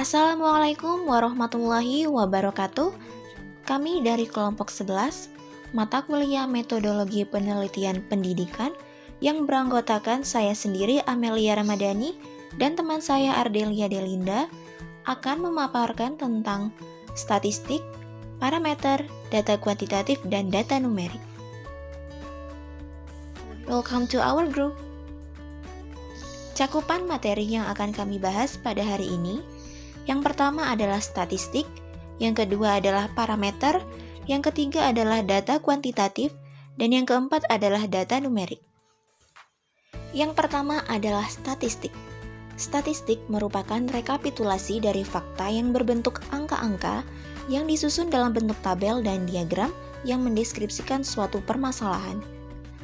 Assalamualaikum warahmatullahi wabarakatuh. Kami dari kelompok 11, mata kuliah Metodologi Penelitian Pendidikan yang beranggotakan saya sendiri Amelia Ramadhani dan teman saya Ardelia Delinda akan memaparkan tentang statistik, parameter, data kuantitatif, dan data numerik. Welcome to our group. Cakupan materi yang akan kami bahas pada hari ini, yang pertama adalah statistik, yang kedua adalah parameter, yang ketiga adalah data kuantitatif, dan yang keempat adalah data numerik. Yang pertama adalah statistik. Statistik merupakan rekapitulasi dari fakta yang berbentuk angka-angka yang disusun dalam bentuk tabel dan diagram yang mendeskripsikan suatu permasalahan.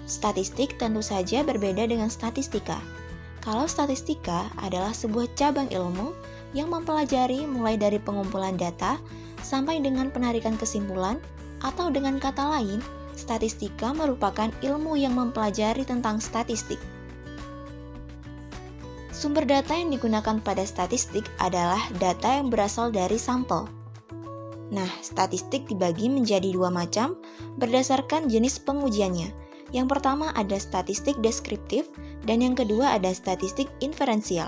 Statistik tentu saja berbeda dengan statistika. Kalau statistika adalah sebuah cabang ilmu yang mempelajari mulai dari pengumpulan data sampai dengan penarikan kesimpulan, atau dengan kata lain, statistika merupakan ilmu yang mempelajari tentang statistik. Sumber data yang digunakan pada statistik adalah data yang berasal dari sampel. Nah, statistik dibagi menjadi dua macam berdasarkan jenis pengujiannya. Yang pertama ada statistik deskriptif dan yang kedua ada statistik inferensial.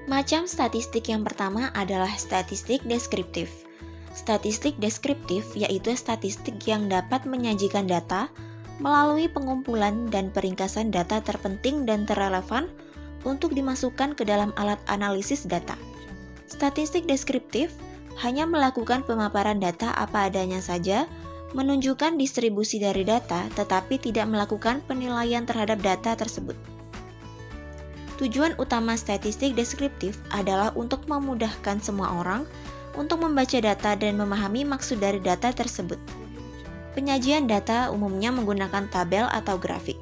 Macam statistik yang pertama adalah statistik deskriptif. Statistik deskriptif yaitu statistik yang dapat menyajikan data melalui pengumpulan dan peringkasan data terpenting dan terrelevan untuk dimasukkan ke dalam alat analisis data. Statistik deskriptif hanya melakukan pemaparan data apa adanya saja, menunjukkan distribusi dari data tetapi tidak melakukan penilaian terhadap data tersebut. Tujuan utama statistik deskriptif adalah untuk memudahkan semua orang untuk membaca data dan memahami maksud dari data tersebut. Penyajian data umumnya menggunakan tabel atau grafik.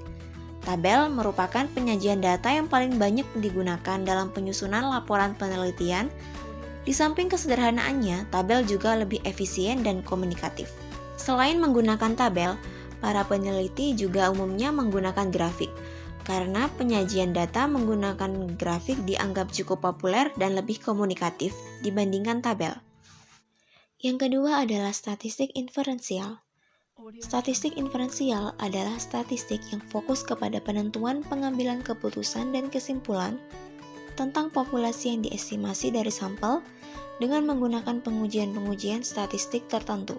Tabel merupakan penyajian data yang paling banyak digunakan dalam penyusunan laporan penelitian. Di samping kesederhanaannya, tabel juga lebih efisien dan komunikatif. Selain menggunakan tabel, para peneliti juga umumnya menggunakan grafik. Karena penyajian data menggunakan grafik dianggap cukup populer dan lebih komunikatif dibandingkan tabel. Yang kedua adalah statistik inferensial. Statistik inferensial adalah statistik yang fokus kepada penentuan pengambilan keputusan dan kesimpulan tentang populasi yang diestimasi dari sampel dengan menggunakan pengujian-pengujian statistik tertentu.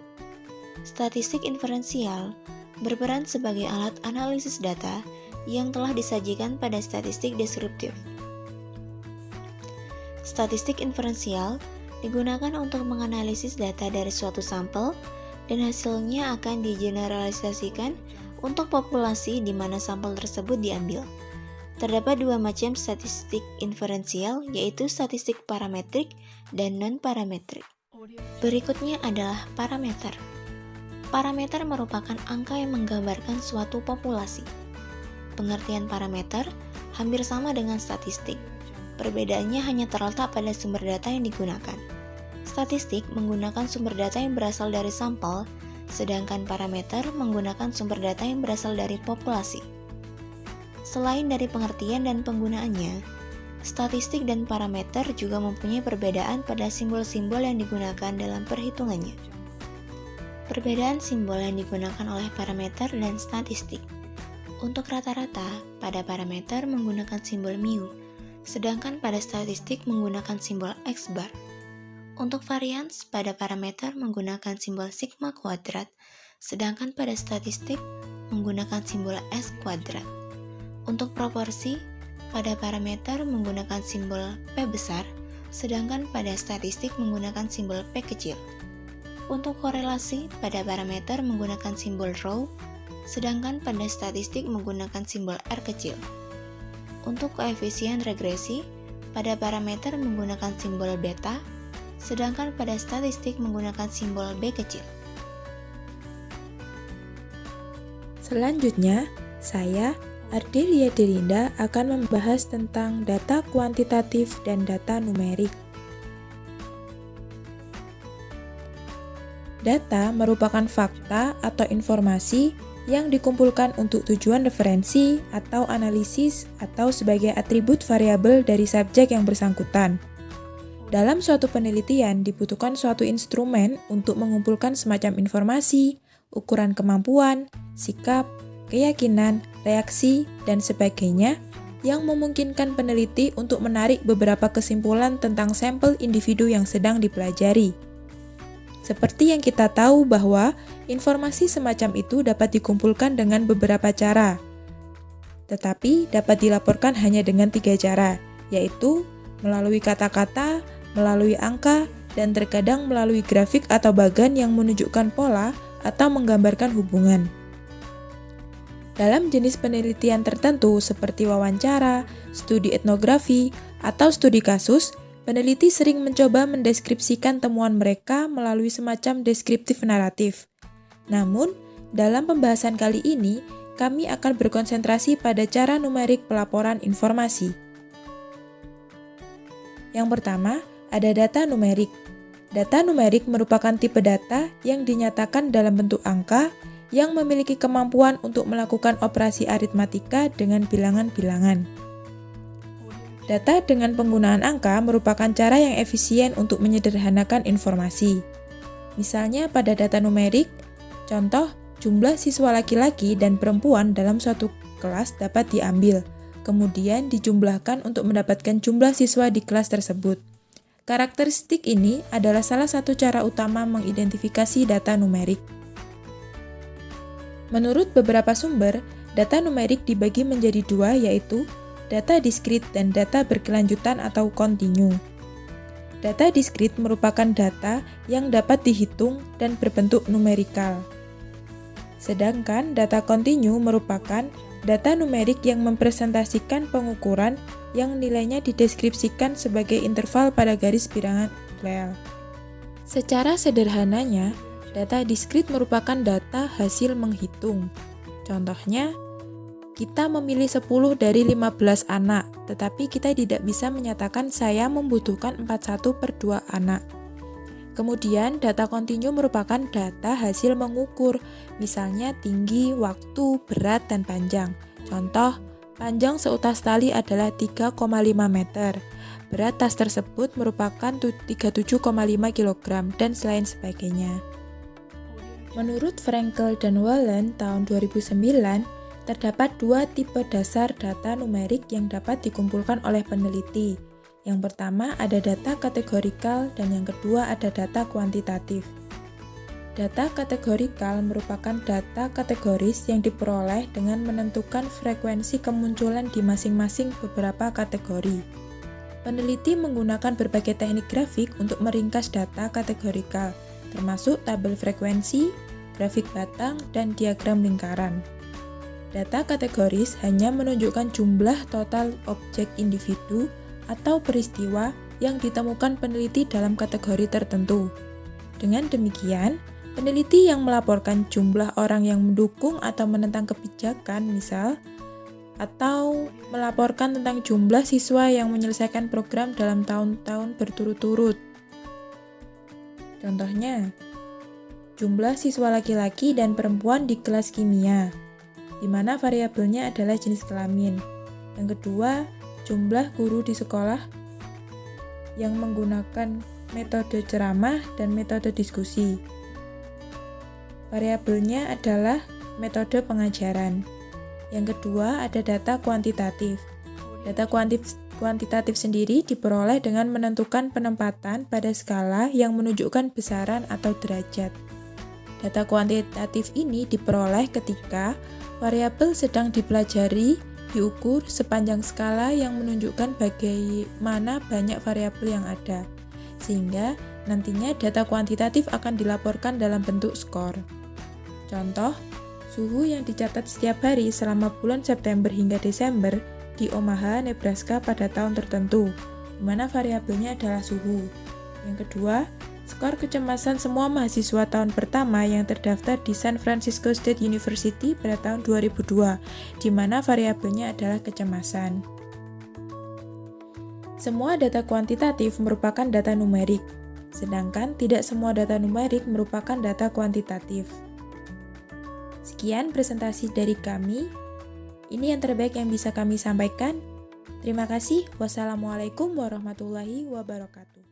Statistik inferensial berperan sebagai alat analisis data yang telah disajikan pada statistik deskriptif. Statistik inferensial digunakan untuk menganalisis data dari suatu sampel dan hasilnya akan digeneralisasikan untuk populasi di mana sampel tersebut diambil. Terdapat dua macam statistik inferensial, yaitu statistik parametrik dan non-parametrik. Berikutnya adalah parameter. Parameter merupakan angka yang menggambarkan suatu populasi. Pengertian parameter hampir sama dengan statistik. Perbedaannya hanya terletak pada sumber data yang digunakan. Statistik menggunakan sumber data yang berasal dari sampel, sedangkan parameter menggunakan sumber data yang berasal dari populasi. Selain dari pengertian dan penggunaannya, statistik dan parameter juga mempunyai perbedaan pada simbol-simbol yang digunakan dalam perhitungannya. Perbedaan simbol yang digunakan oleh parameter dan statistik. Untuk rata-rata, pada parameter menggunakan simbol mu, sedangkan pada statistik menggunakan simbol X bar. Untuk varians, pada parameter menggunakan simbol sigma kuadrat, sedangkan pada statistik menggunakan simbol S kuadrat. Untuk proporsi, pada parameter menggunakan simbol P besar, sedangkan pada statistik menggunakan simbol P kecil. Untuk korelasi, pada parameter menggunakan simbol rho, sedangkan pada statistik menggunakan simbol R kecil. Untuk koefisien regresi, pada parameter menggunakan simbol beta, sedangkan pada statistik menggunakan simbol B kecil. Selanjutnya, saya, Ardelia Delinda, akan membahas tentang data kuantitatif dan data numerik. Data merupakan fakta atau informasi yang dikumpulkan untuk tujuan referensi atau analisis atau sebagai atribut variabel dari subjek yang bersangkutan. Dalam suatu penelitian dibutuhkan suatu instrumen untuk mengumpulkan semacam informasi, ukuran kemampuan, sikap, keyakinan, reaksi, dan sebagainya yang memungkinkan peneliti untuk menarik beberapa kesimpulan tentang sampel individu yang sedang dipelajari. Seperti yang kita tahu bahwa informasi semacam itu dapat dikumpulkan dengan beberapa cara, tetapi dapat dilaporkan hanya dengan 3 cara, yaitu melalui kata-kata, melalui angka, dan terkadang melalui grafik atau bagan yang menunjukkan pola atau menggambarkan hubungan. Dalam jenis penelitian tertentu seperti wawancara, studi etnografi, atau studi kasus, peneliti sering mencoba mendeskripsikan temuan mereka melalui semacam deskriptif naratif. Namun, dalam pembahasan kali ini, kami akan berkonsentrasi pada cara numerik pelaporan informasi. Yang pertama, ada data numerik. Data numerik merupakan tipe data yang dinyatakan dalam bentuk angka yang memiliki kemampuan untuk melakukan operasi aritmatika dengan bilangan-bilangan. Data dengan penggunaan angka merupakan cara yang efisien untuk menyederhanakan informasi. Misalnya pada data numerik, contoh jumlah siswa laki-laki dan perempuan dalam suatu kelas dapat diambil, kemudian dijumlahkan untuk mendapatkan jumlah siswa di kelas tersebut. Karakteristik ini adalah salah satu cara utama mengidentifikasi data numerik. Menurut beberapa sumber, data numerik dibagi menjadi 2, yaitu data diskrit dan data berkelanjutan atau kontinu. Data diskrit merupakan data yang dapat dihitung dan berbentuk numerikal. Sedangkan data kontinu merupakan data numerik yang mempresentasikan pengukuran yang nilainya dideskripsikan sebagai interval pada garis bilangan real. Secara sederhananya, data diskrit merupakan data hasil menghitung. Contohnya, kita memilih 10 dari 15 anak, tetapi kita tidak bisa menyatakan saya membutuhkan 41/2 anak. Kemudian, data kontinu merupakan data hasil mengukur, misalnya tinggi, waktu, berat, dan panjang. Contoh, panjang seutas tali adalah 3,5 meter. Berat tas tersebut merupakan 37,5 kg, dan selain sebagainya. Menurut Frankel dan Whelan tahun 2009, terdapat 2 tipe dasar data numerik yang dapat dikumpulkan oleh peneliti. Yang pertama ada data kategorikal dan yang kedua ada data kuantitatif. Data kategorikal merupakan data kategoris yang diperoleh dengan menentukan frekuensi kemunculan di masing-masing beberapa kategori. Peneliti menggunakan berbagai teknik grafik untuk meringkas data kategorikal, termasuk tabel frekuensi, grafik batang, dan diagram lingkaran. Data kategoris hanya menunjukkan jumlah total objek individu atau peristiwa yang ditemukan peneliti dalam kategori tertentu. Dengan demikian, peneliti yang melaporkan jumlah orang yang mendukung atau menentang kebijakan, misal, atau melaporkan tentang jumlah siswa yang menyelesaikan program dalam tahun-tahun berturut-turut. Contohnya, jumlah siswa laki-laki dan perempuan di kelas kimia, di mana variabelnya adalah jenis kelamin. Yang kedua, jumlah guru di sekolah yang menggunakan metode ceramah dan metode diskusi. Variabelnya adalah metode pengajaran. Yang kedua, ada data kuantitatif. Data kuantitatif sendiri diperoleh dengan menentukan penempatan pada skala yang menunjukkan besaran atau derajat. Data kuantitatif ini diperoleh ketika variabel sedang dipelajari diukur sepanjang skala yang menunjukkan bagaimana banyak variabel yang ada, sehingga nantinya data kuantitatif akan dilaporkan dalam bentuk skor. Contoh, suhu yang dicatat setiap hari selama bulan September hingga Desember di Omaha, Nebraska pada tahun tertentu, di mana variabelnya adalah suhu. Yang kedua, skor kecemasan semua mahasiswa tahun pertama yang terdaftar di San Francisco State University pada tahun 2002, di mana variabelnya adalah kecemasan. Semua data kuantitatif merupakan data numerik, sedangkan tidak semua data numerik merupakan data kuantitatif. Sekian presentasi dari kami. Ini yang terbaik yang bisa kami sampaikan. Terima kasih. Wassalamualaikum warahmatullahi wabarakatuh.